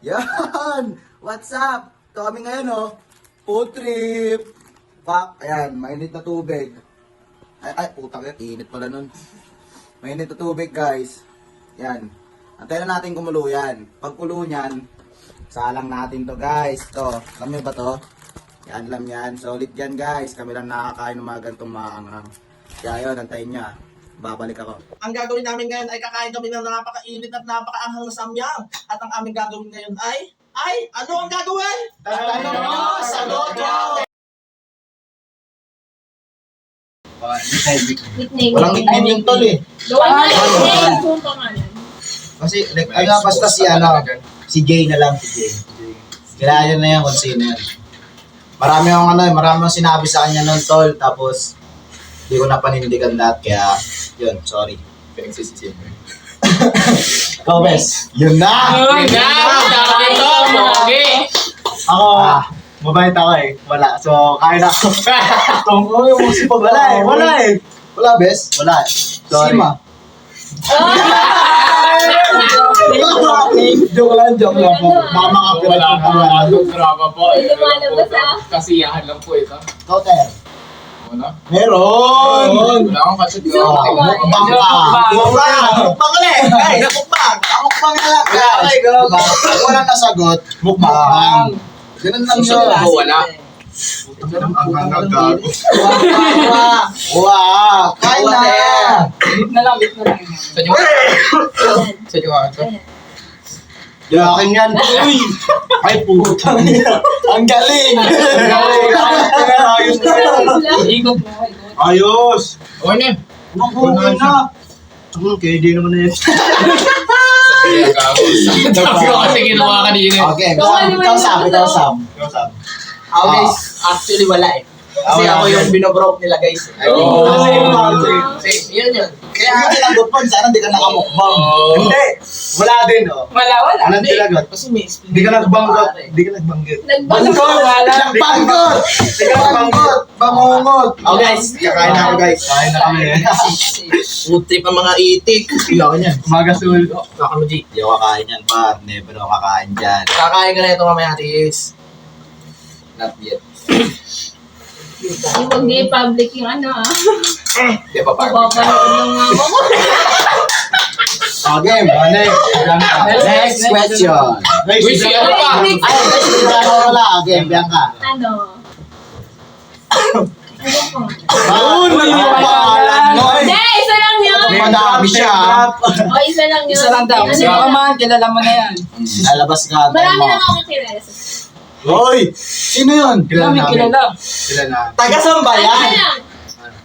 Yan! What's up? Ito kami ngayon, oh. Food trip. Pak, ayan, mainit na tubig. Ay, putang yan, init pala nun. Mainit na tubig, guys. Yan. Antayin na natin kumulo yan. Pag kulo niyan, salang natin to, guys. To, kami ba to? Yan lang yan. Solid yan, guys. Kami lang nakakain ng mga ganitong maanghang. Kaya yun, antayin niya. Babalik ako. Ang gagawin namin ngayon ay kakain kami ng napakainit at napakaanghang na samyang. At ang aming gagawin ngayon ay ano ang gagawin? Tanong sa Loto! Nickname. Walang nickname yung tol eh. Gawa na nickname. Kung pangalan. Kasi, basta si Jay na lang, si Jay. Kilala na yan kung sino yan. Marami akong sinabi sa kanya nun, tol, tapos, hindi ko na panindigan lahat, kaya, yun, sorry. Pinagsisisihan mo. Ikaw, Bes. Yun na! Ako, mabait ako eh. Wala. So, kain ako. Yung musipag Wala eh. Wala, Bes? Wala. Sorry. Sima. Joke lang po. Baka makapirate Wala yung pa pangalan. mga drama po. Ay, lumalabas ah. Kasiyahan lang po ito. Ikaw, Ter. Ano? Meron! Wala akong katsid ko. Mukbang ka. Mukbang ulit. Guys, mukbang. Mukbang na lang. Okay, go. Pag walang nasagot, mukbang. Ganun lang yun. Wala. Ang gago. Wow! Kain na! Sa inyo? Sa inyo ito? Yung akin yan. Uy! Ay, putang ina. Ang galing! Ayos na yan. Ayos! Okay na. Okay na. Okay, di naman na yan. Kaya gago. Sabi ko kasi ginawa kanina. Okay, ikaw Sam. Ako guys, actually wala eh. Kasi ako yung binobroke nila guys. Oh. Kasi yun. Kaya nga tinagot po, sana di ka nakamukbang. Hindi! Wala din, oh. Wala. Anong tinagot? Kasi may Di ka nagbanggit. Di ka nagbanggit. Nagbanggol. Nagbanggit! Di ka nagbanggit! Bangungot! Oh guys, kakain na ako guys. Kain na kami. food trip ang mga itik. Iyaw niyan. Umaga sul. Kakano G. Hindi ako kakain yan, par. Never ako kakain dyan. Kakain ka na ito mamaya tis. Not yet. Huwag di public yung ano ah. Di ba pa? Papanood ng mama ko. Okay, next question. Uy, si ano pa? Ay, wala. Okay, Bianca. Ano? Hindi, isa lang yun. Madami siya. O, isa lang yun. Isa lang daw. Ano Kasi yun? baka man, kilala mo na yan. Lalabas ka. Marami lang ako kilala. Hoy! Sino yun? Kilala namin. Sila na. Taga-saan ba Ano yan? lang?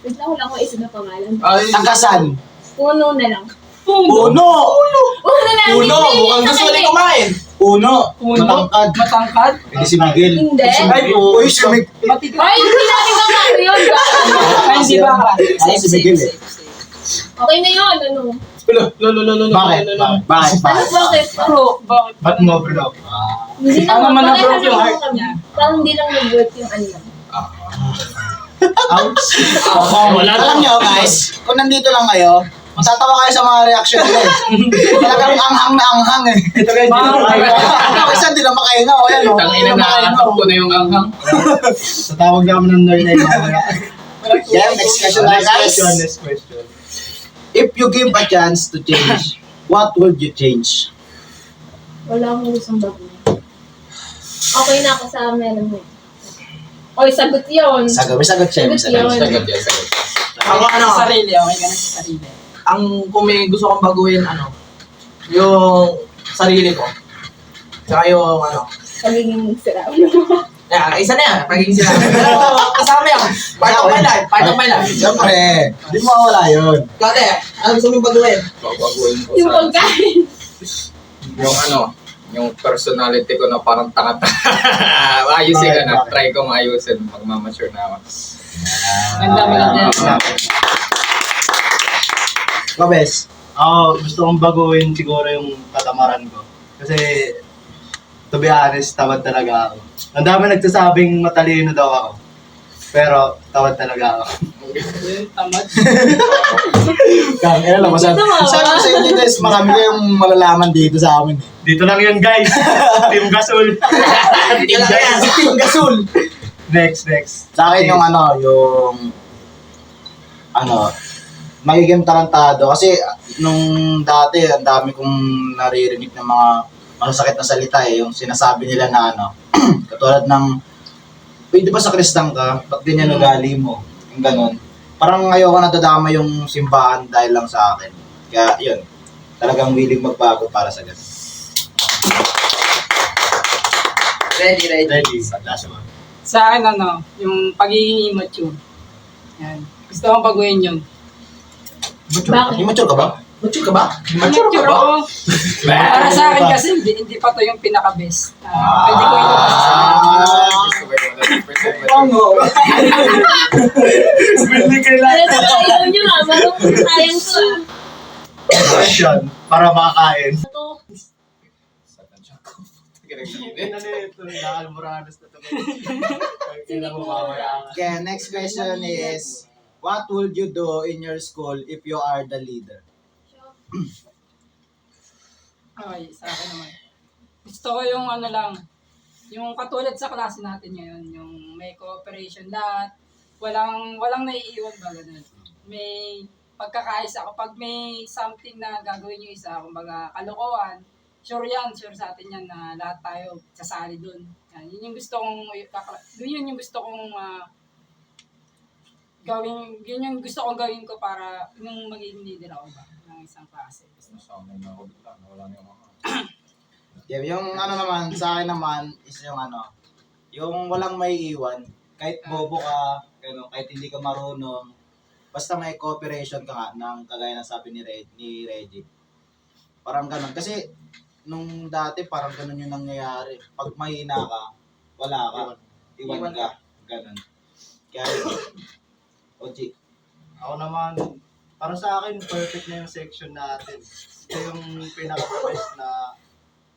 Wait lang, wala ko isa na pangalan. Taga-saan? Puno na lang. Puno! Puno na lang. Puno, nickname mukhang yun sa gusto ulit kanya. kumain. Puno! Matangkad. Matangkad? Hindi si Miguel. Hindi. Ay, uy, si Miguel. Ay, hindi natin kamari yun. Ay, di ba ka? Ay, si Miguel eh. Okay na yun, ano? Bakit? Bakit? Bakit? Bakit? Ba't mo, bro? Hindi Ano naman, man ang parang problem? ano kami. Parang hindi lang nag-work yung ano lang. Wala alam nyo guys, kung nandito lang kayo, matatawa kayo sa mga reaction nila eh. Talagang anghang na anghang eh. Ito guys, Ako isa, hindi na makahinga. O yan o. Tangina na nakatap ko na yung anghang. sa tawag na kami ng nerd na mamaya. Yeah, next question na guys. Next question. If you give a chance to change, what would you change? Wala akong gustong bago. Okay na ako sa meron mo. Oy, sagot yun. May sagot siya. May sagot. Sagot yan, sagot. Ako ano? Sarili, okay ka na sa sarili. Ang kung may gusto kong baguhin, ano, yung sarili ko. Tsaka yung ano. Pagiging sira. Yan, isa na yan, pagiging sila. Pero kasama yan. Part of my life, part of my life. Siyempre, di mo mawala yun. Kate, ano gusto mong baguhin? Babaguhin ko Yung sa... pagkain. Yung ano, yung personality ko na parang tanga-tanga. Ayusin ko na. Try kong ayusin. Magmamature na ako. Ganda. Kabes. Ako, gusto kong baguhin siguro yung katamaran ko. Kasi, to be honest, tamad talaga ako. Ang dami nagsasabing matalino daw ako. Pero, tamad talaga ako. Tamad. Kang, lang, masabi. Sabi ko sa inyo guys, marami kayong malalaman dito sa amin. Dito lang yun, guys. Team Gasol. Team Gasol. Next. Sa akin yung magiging tarantado. Kasi nung dati, ang dami kong naririnig ng mga masasakit na salita yung sinasabi nila na katulad ng, di ba sa Kristang ka, ba't ganyan ugali mo? Yung ganon. Parang ayoko nadadama yung simbahan dahil lang sa akin. Kaya yun, talagang willing magbago para sa ganun. Ready. Sa akin, yung pagiging immature. Yan. Gusto kong baguhin yun. Bakit? Immature ka ba? Mature ka ba? Immature ako. Para sa akin kasi, hindi pa to yung pinaka-best. Pwede ko ito kasi sa akin. Gusto ko yung 100% Hindi kailangan. Pero ayaw nyo nga, marunong sayang ko Question. Para makakain. Ito, Ito, nakalmuranos na ito. Kailan mo mamaya. Okay, next question is, what would you do in your school if you are the leader? Okay, sa akin naman. Gusto ko yung yung katulad sa klase natin ngayon, yung may cooperation lahat, walang naiiwan ba ganun. May pagkakaisa, kapag may something na gagawin yung isa, kumbaga kalokohan, sure sa atin yan na lahat tayo sasali dun. Yan, yun yung gusto kong gawin, yun yung gusto kong gawin ko para nung magiging leader ako ba ng isang klase. Yeah, yung naman, sa akin naman, is yung walang may iwan, kahit bobo ka, kahit hindi ka marunong, basta may cooperation ka nga, ng kagaya ng sabi ni Reggie. Parang ganun. Kasi, nung dati, parang ganun yung nangyayari. Pag mahina ka, wala ka, iwan ka. Ganun. Kaya, Oji. Ako naman, para sa akin, perfect na yung section natin. Ito yung pinaka-best na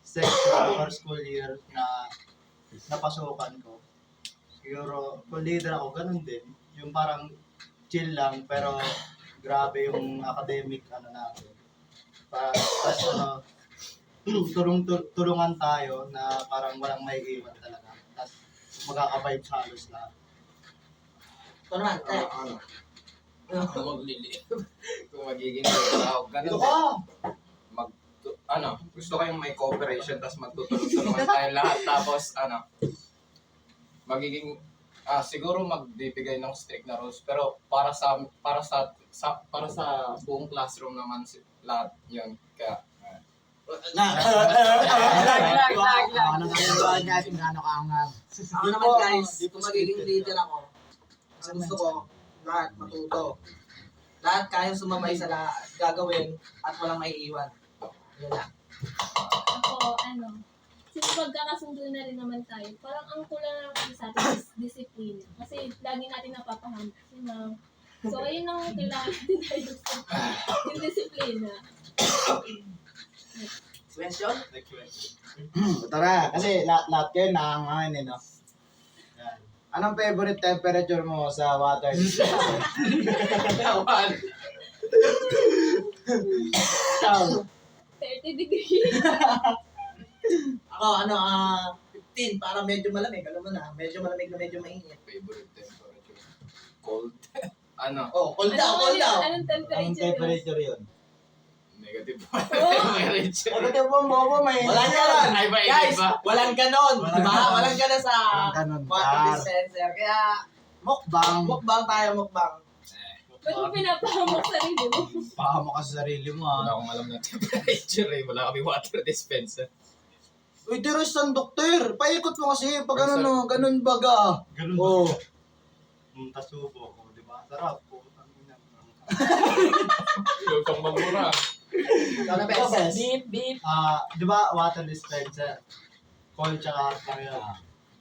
section or school year na napasukan ko. Siguro, kung leader ako, ganun din. Yung parang chill lang, pero grabe yung academic natin. Tapos tulungan tayo na parang walang may iwan talaga. Tapos magkaka-vibes halos lahat. Ito naman, Kung magiging leader ako, ganun din. Gusto ko yung may cooperation, tapos magtutulong-tulungan tayo lahat, tapos magiging siguro magbibigay ng strict na rules, pero para sa buong classroom naman lahat 'yun. Kaya Ako naman guys, kung magiging leader ako, ang gusto ko, lahat matuto. Lahat kayang sumabay sa gagawin at walang maiiwan. Yun lang. ako, since magkakasundo na rin naman tayo, parang ang kulang lang kasi sa atin is discipline. Kasi lagi natin napapahampas yung so, ayun ang kailangan natin tayo gusto. Yung disiplina. Question? Tara, kasi lahat kayo nakangain no? Yan. Anong favorite temperature mo sa water dispenser? 30 degrees. Ako, 15, para medyo malamig. Alam mo na, medyo malamig na medyo mainit. favorite temperature, cold. Oh, cold daw. Anong Anong temperature? temperature yun? Negative Temperature mo, may Walang ganon. Ay, ba, Guys, iba? walang ganon. Diba? Walang ganon sa Walang ganon, water Gar. dispenser. Kaya, Mukbang. mukbang tayo, mukbang. Ba't mo pinapahamok sarili mo? Baka mo ka sa sarili mo Wala akong alam ng temperature eh. Wala kami water dispenser. Uy, there is ang doktor. Paikot mo kasi pag ganun baga. Ganun ba? Oo. Tasubo ko, di ba? Sarap po. Yung pang mamura. Ikaw na best. Beep. Di ba water dispenser? Cold tsaka hot lang yun.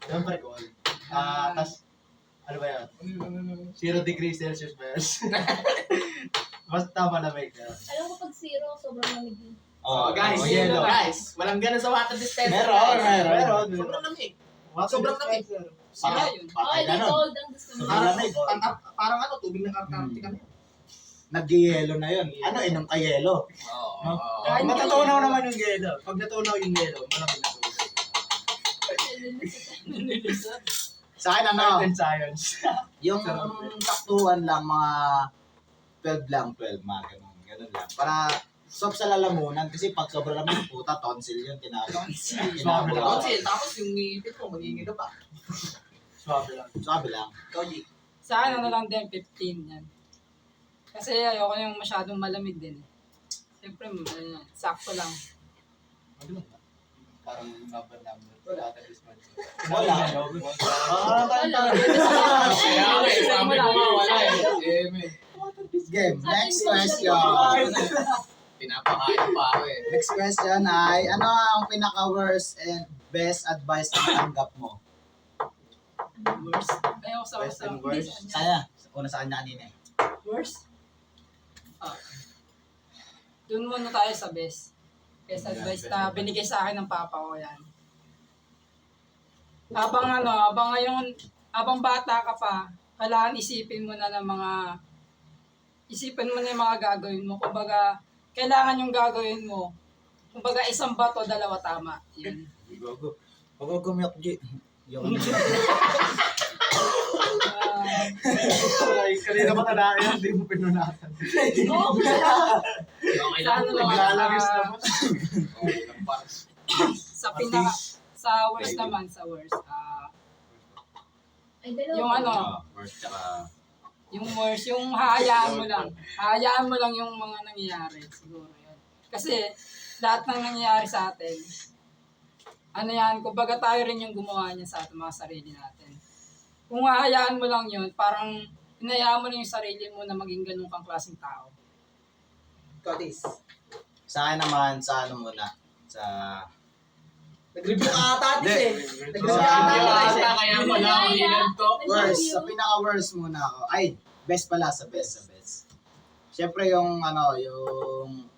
Siyempre cold. Tas, ano ba yan? 0 degrees Celsius ba yan? Basta malamig yan. Alam ko pag zero, sobrang lamig yun. Oh, guys, yellow. guys, walang ganon sa water dispenser. Meron. Sobrang lamig. Sobrang lamig. Sila yun. Okay, di cold ang gusto mo. Parang ano, tubig ng Antarctica na yun. Nag-yelo na yun. Ano, inom ka yelo? Oo. No? Kahit Matutunaw naman yung yelo. Pag natunaw yung yelo, malamig na tubig. Sa akin ano, Art and science. yung taktuhan lang mga 12 lang, 12 mga ganun. Ganun lang. Para stop sa lalamunan kasi pag sobra naman puta, tonsil yun. Swabe lang. Tapos yung ngipit mo, magiging ka pa. Swabe lang. Sabi lang. Ikaw, G. Sa akin, ano lang din, 15 yan. Kasi ayoko yung masyadong malamig din. Siyempre, sakto lang. Parang number. Wala. Wala. Wala. Sabi ko nga wala eh. Game. Next question. Pinapakain pa ako eh. Next question ay, ano ang pinaka-worst and best advice na natanggap mo? Worst. Ayoko sa Best and hindi worst. sa kanya. Saya. Una sa kanya kanina eh. Worst? Doon muna tayo sa best. Best advice na binigay sa akin ng papa ko yan. Habang bata ka pa, kailangan isipin mo na yung mga gagawin mo. Kumbaga, kailangan yung gagawin mo. Kumbaga, isang bato, dalawa tama. Yun. Gogo. Gogo gumiyok, G. Yung Kanina pa tandaan yan, hindi mo pinunatan. Oo, Okay lang. Naglalagis na mo. Okay lang pa. Sa worst naman, sa worst. ay, dalawa. Yung ano, Worst tsaka... yung worst, yung hahayaan mo lang. Hahayaan mo lang yung mga nangyayari. Siguro yun. Kasi, lahat ng nangyayari sa atin, ano yan, kumbaga tayo rin yung gumawa niya sa ating mga sarili natin. Kung hahayaan mo lang yun, parang hinayaan mo lang yung sarili mo na maging ganun kang klaseng tao. Ikaw, Tis. sa akin naman, sa ano muna, sa... Nag-review ka ata, Tis eh. Nag-review ka Nag-review ata, Tis eh. Kaya pala ang hilan to. Worst, sa pinaka-worst muna ako. Ay, best pala, sa best. Siyempre yung, ano, yung...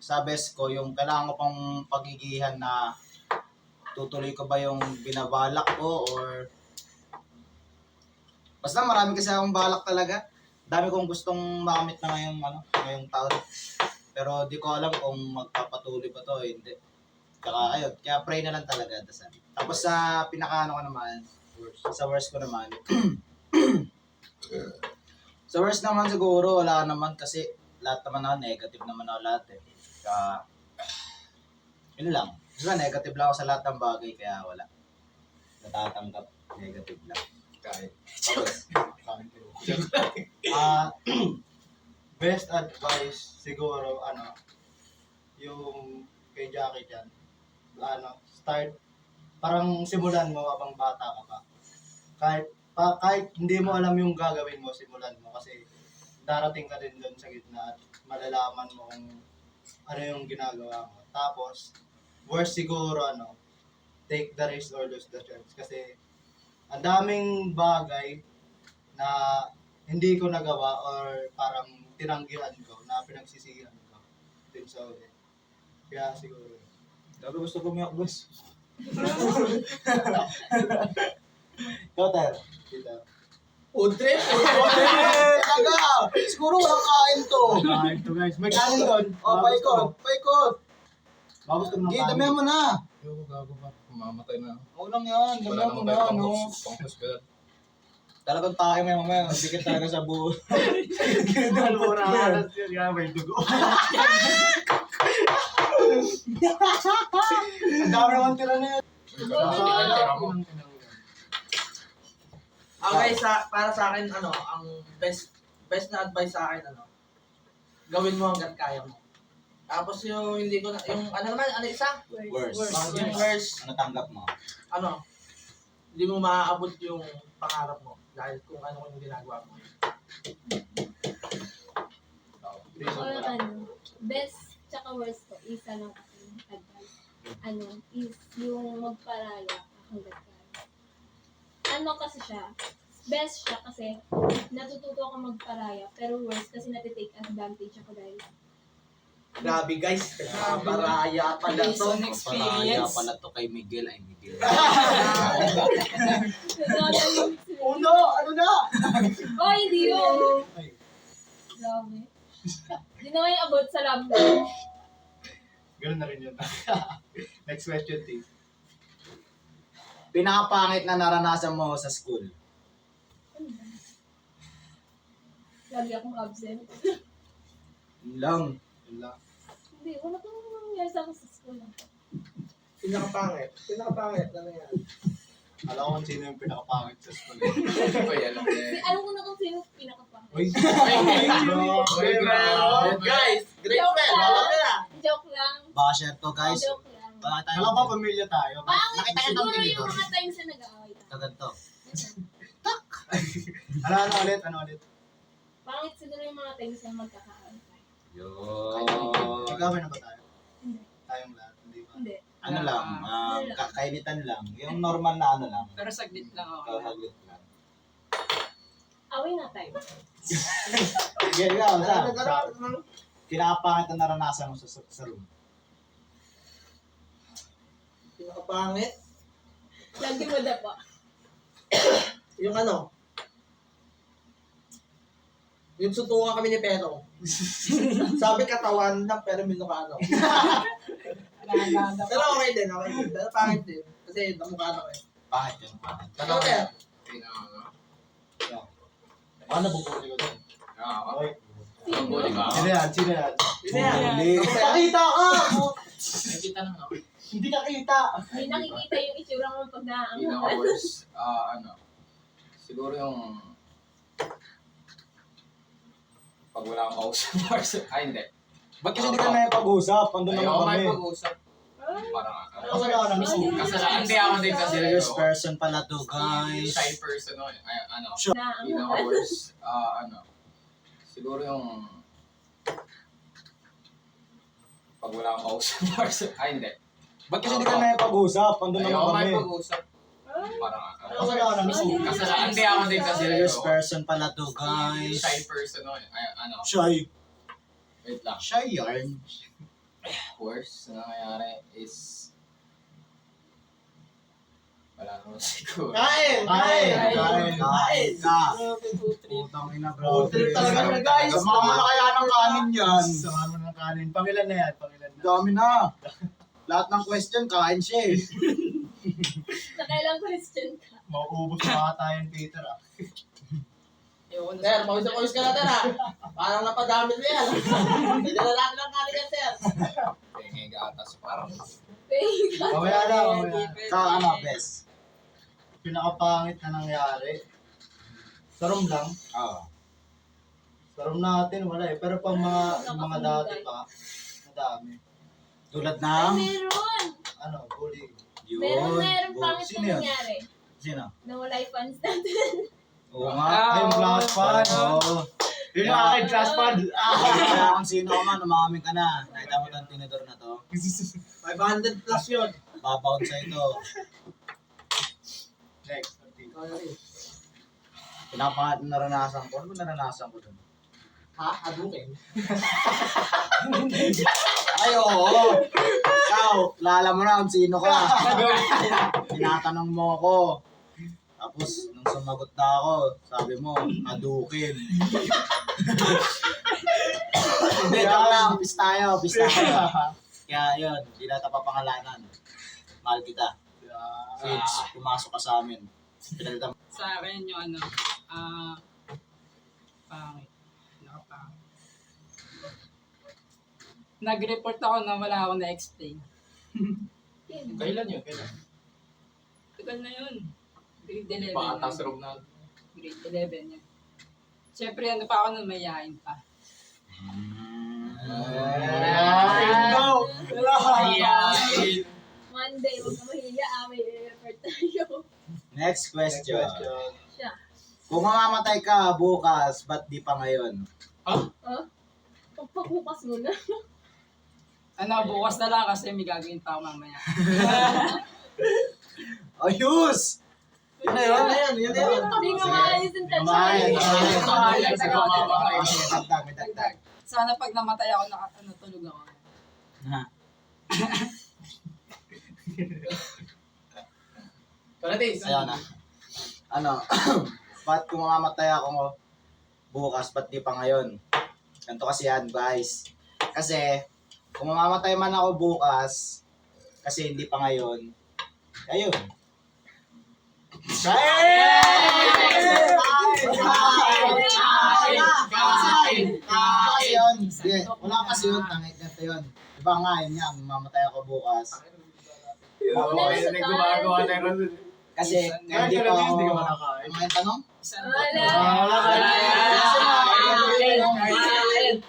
Sa best ko, yung kailangan ko pang pagigihan na tutuloy ko ba yung binabalak ko or... Basta marami kasi akong balak talaga. Dami kong gustong makamit na ngayong taon. Pero di ko alam kung magpapatuloy pa to, hindi. Tsaka ayun, kaya pray na lang talaga. Tapos sa pinakaano ko naman, sa worst ko naman, sa worst naman siguro, wala naman kasi lahat naman ako, negative naman ako lahat eh. Kaya, yun lang. Basta negative lang ako sa lahat ng bagay, kaya wala. Natatanggap, negative lang. Kahit. Best advice siguro, yung kay Jackie dyan, start, parang simulan mo habang bata ka pa. Kahit hindi mo alam yung gagawin mo, simulan mo kasi darating ka din doon sa gitna at malalaman mo kung ano yung ginagawa mo. Tapos, worst siguro, take the risk or lose the chance. Kasi, ang daming bagay na hindi ko nagawa or parang tinanggihan ko na pinagsisihan ko din sa uli. Kaya siguro. Sabi gusto ko umiyak, boss. Ikaw, Ter. Kita. Food trip. Talaga! Siguro walang kain to. Ito guys, may kanin doon. O, paikot. Baka gusto mo ng Okay, kanin. damihan mo na. Yung gago pa. Mamatay na. Oo lang yan. Wala Damihan mo naman na, kayo no? pang-hospital. Talagang tayo may mamaya. Dikit talaga sa buo. Doon po na alas yun. Kaya may dugo. Ang dami naman tira na yan. Okay, para sa akin, ang best na advice sa akin, gawin mo hanggang kaya mo. Tapos yung hindi ko na, yung isa? Worst. Yung worst, Natanggap mo. hindi mo maaabot yung pangarap mo dahil kung ano yung ginagawa mo. Best tsaka worst ko, isa lang kasi advice. Is yung magparaya hanggat kaya. Kasi siya, best siya kasi natututo ako magparaya, pero worst kasi natitake advantage ako dahil Grabe guys, baraya pala Based to. on experience. to kay Miguel. Ay, Miguel. Uno, ano na? Oh, hindi yun. Ay, Grabe. Hindi naman yung about sa love. ganun na rin yun. Next question, T. Pinakapangit na naranasan mo sa school? Lagi akong absent. Yun lang. Yun lang. Hindi, wala kang nangyari sa akin sa school. Pinakapangit. Ano yan? Alam ko kung sino yung pinakapangit sa school. Ito yan. Kasi alam ko na kung sino pinakapangit. Uy, Guys, great Joke friend. lang. Wala na. Joke lang. Baka share to guys. Joke lang. Baka tayo. alam ko pamilya tayo. Pangit Nakita niyo siguro tong yung tinidor? mga times na nag-aaway tayo. Kaganto. Ano ulit? Pangit siguro yung mga times na magkakaaway tayo. Yun. Magkawin na ba tayo? Hindi. Tayong lahat, hindi ba? Hindi. Ano lang, kainitan lang. Yung normal na ano lang. Pero saglit lang ako. Kahaglit lang. Away na tayo. Sige, ikaw, saan? Pinakapangit na naranasan mo sa room? Pinakapangit. Lagi mo dapa. Yung ano? Yung sutukan kami ni Pero. Sabi katawan lang pero minukha ano. Pero okay din. Pero pangit din. Kasi namukha ako eh. Pangit yun, pangit. Ano kaya? Ano bubuli ko doon? Okay. Sino? Sino yan? Sino yan? Huli. Nakita ka! Nakita na ako. Hindi ka kita! Hindi nakikita yung itsura mo pag Ilang naaangahan. hours, siguro yung pag wala akong kausap hindi. Ba't kasi hindi ka na pag-usap? Andun Ayaw naman ko kami. may pag-usap. Parang Kasalanan mo. kasalanan. Hindi ako din kasi. Serious person pala to, guys. Shy person ako. Ilang Naaangahan. hours, siguro yung pag wala akong kausap hindi. Ba't kasi hindi ka na pag-usap? Andun Ayaw naman ko kami. may pag-usap. Parang Kasalanan mo. kasalanan. Hindi ako din kasi. Serious person pala to, guys. Shy person ako. Shy. Wait lang. Shy yarn. Of course, na nangyayari is wala naman siguro. Kain! Kain ka. Putang ina, bro. Food trip talaga, guys. Sama mo na kaya ng kanin yan. Samahan mo ng kanin. Pangilan na yan, pangilan na. Dami na. Lahat ng question, kain siya eh. Sa kailang question ka. Mauubos na tayo yung Peter ah. Ayoko na Sir, pawis ka natin ha. Parang napadami mo yan. Hindi na natin ang kanin yan, sir. Pengi atas parang Mamaya na, mamaya. Ka ano, best. Pinakapangit na nangyari. Sa room lang. Oo. Sa room natin, wala eh. Pero pang mga dati pa, madami. Tulad Ay, ng... meron! Ano, bully. Meron pangit Sino na yun? nangyari. Sino? Nawala yung fans natin. Oo nga. Ay, yung glass pan. Oo. Yung mga aking glass pan. Kaya kung sino ka man, umaming ka na. Nakita mo itong tinidor na to. 500 plus yun. Babaon sa ito. Next. Pinapangat na naranasan ko. Ano ba naranasan ko dun? Ha? Adukin? Ay, oo. Ikaw, lala mo na kung sino ka. Tinatanong mo ako. Tapos, nung sumagot na ako, sabi mo, adukin. Hindi, joke lang. Peace tayo. Kaya yun, hindi natin papangalanan. Mahal kita. Since pumasok ka sa amin. Pinalitan mo. sa akin yung pangit. Nakapangit. Nag-report ako na wala akong na-explain. kailan yun? Kailan? Tagal na yun. Grade 11. Paatas room na. Grade 11 yun. Siyempre, ano pa ako nun, mayayain pa. Go! Ayan. Monday, huwag ka mahiya. May effort tayo. Next question. Siya. Kung mamamatay ka bukas, ba't di pa ngayon? Pagpakupas mo na. Bukas na lang kasi may gagawin pa ako mamaya. Ayos! Yun na yun. Yun na yun. Hindi nga maayos yung Kumain. touch. May dagdag. Sana pag namatay ako, tulog ako. Palatis. Ayun na. Ano, ba't kung mamamatay ako bukas, ba't di pa ngayon? Ganito kasi yan, guys. Kasi, kung mamamatay man ako bukas, kasi hindi pa ngayon, ayun. Kasi yun, wala kasi yun, tangit ganito yun. Diba nga, yun nga, mamamatay ako bukas. Oo, ayun na gumagawa na yun. Kasi, kaya hindi pa ako, Hindi ka manakain. ano yung tanong?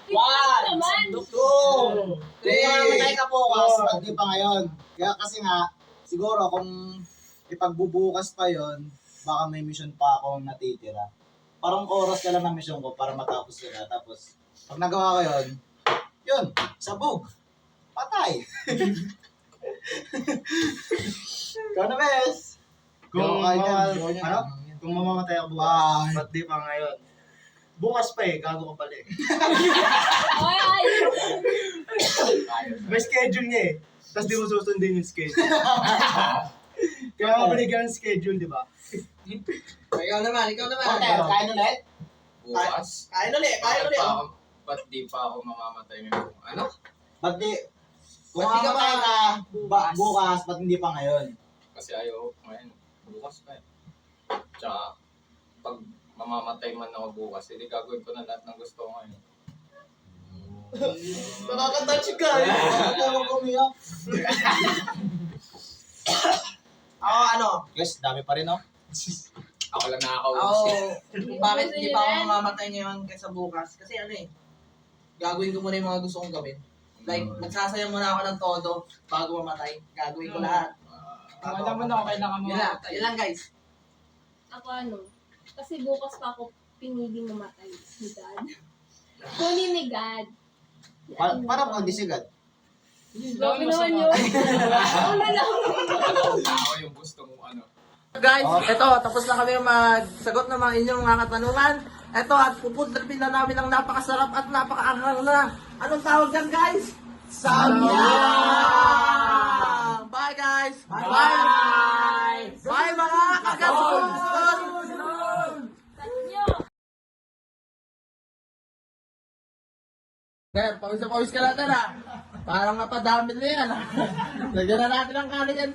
Wala. One, Naman. two, Kung mamamatay ka bukas, ba't di pa ngayon? Kaya kasi nga, siguro kung ipagbubukas pa yon, baka may mission pa akong natitira. Parang oras ka lang na mission ko para matapos sila. Tapos, pag nagawa ko yun, sabog. Patay. Ikaw na, bes. Kung, kung mamamatay ako bukas, Bye. ba't di pa ngayon? Bukas pa eh, gago ka pala eh. Ay, May schedule niya eh. Tapos di mo susundin yung schedule. Kaya nga binigyan ng schedule, di ba? Ikaw naman. Okay, kain ulit? Bukas. Kain ulit. Ba't di pa ako mamamatay ngayon? Ano? Ba't di, kung Ba't di ka mamamatay ka bukas, ba't hindi pa ngayon? Kasi ayaw ngayon. Bukas pa eh. Tsaka, pag mamamatay man ako bukas, hindi gagawin ko na lahat ng gusto ko ngayon. Nakaka-touch ka. Huwag umiyak. Ako ano? Guys, dami pa rin, no? Ako lang Ako, nakakausap. bakit hindi pa ako mamamatay ngayon kaysa bukas? Kasi ano eh, gagawin ko muna yung mga gusto kong gawin. Like, nagsasayang muna ako ng todo bago mamatay. Gagawin ko lahat. Alam mo na kung kailangan mo Yun lang, mamatay. yun lang guys. ako ano, kasi bukas pa ako piniling mamatay ni God. Kunin ni God. Para pag disigad. Grabe naman yun. Ano lang. Ako yung gusto mo ano. Guys, eto, tapos na kami magsagot ng mga inyong mga katanungan. Eto, at pupuntalpin na namin ang napakasarap at napakaanghang na. Anong tawag dyan, guys? Samyang! Bye, guys! Bye! Bye, mga kagasun! Tatnyo. Ngayon, pawis ka natin, ha? Parang napadami na yan, ha? Lagyan na natin ang kanin yan,